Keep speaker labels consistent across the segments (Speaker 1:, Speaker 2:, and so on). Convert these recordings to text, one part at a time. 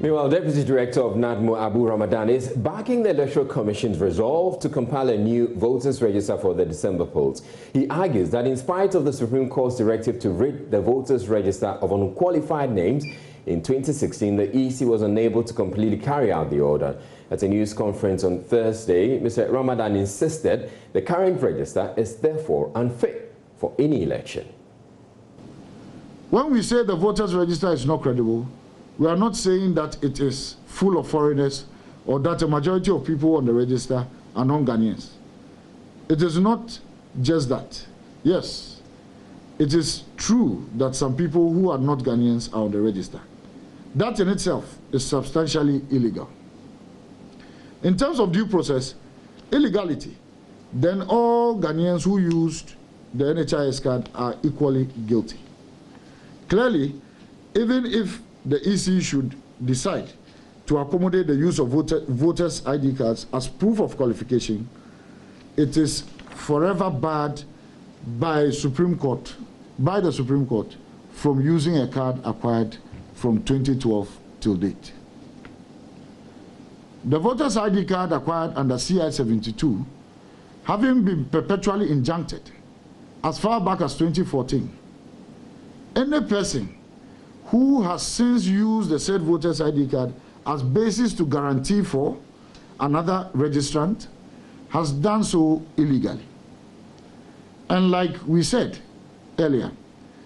Speaker 1: Meanwhile, Deputy Director of NADMO, Abu Ramadan, is backing the Electoral Commission's resolve to compile a new voters' register for the December polls. He argues that in spite of the Supreme Court's directive to rid the voters' register of unqualified names, in 2016, the EC was unable to completely carry out the order. At a news conference on Thursday, Mr. Ramadan insisted the current register is therefore unfit for any election.
Speaker 2: When we say the voters' register is not credible, we are not saying that it is full of foreigners or that a majority of people on the register are non-Ghanaians. It is not just that. Yes, it is true that some people who are not Ghanaians are on the register. That in itself is substantially illegal. In terms of due process, illegality, then all Ghanaians who used the NHIS card are equally guilty. Clearly, even if the EC should decide to accommodate the use of voters' ID cards as proof of qualification, it is forever barred by the Supreme Court from using a card acquired from 2012 till date. The voters' ID card acquired under CI 72, having been perpetually injuncted as far back as 2014, any person who has since used the said voters' ID card as basis to guarantee for another registrant has done so illegally. And like we said earlier,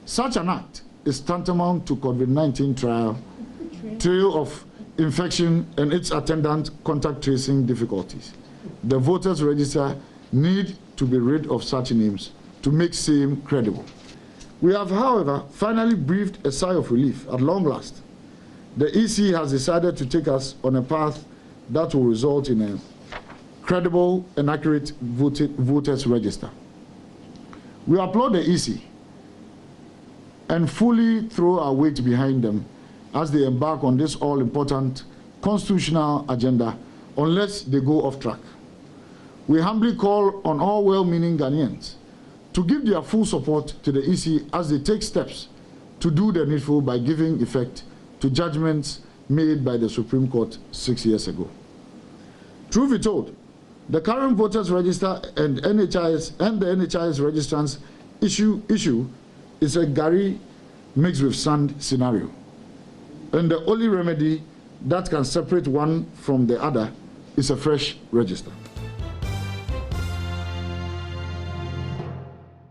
Speaker 2: such an act is tantamount to COVID-19 trail of infection and its attendant contact tracing difficulties. The voters' register need to be rid of such names to make same credible. We have, however, finally breathed a sigh of relief at long last. The EC has decided to take us on a path that will result in a credible and accurate voters' register. We applaud the EC and fully throw our weight behind them as they embark on this all-important constitutional agenda, unless they go off track. We humbly call on all well-meaning Ghanaians to give their full support to the EC as they take steps to do the needful by giving effect to judgments made by the Supreme Court 6 years ago. Truth be told, the current voters register and the NHIS registrants issue is a Gary mixed with sand scenario. And the only remedy that can separate one from the other is a fresh register.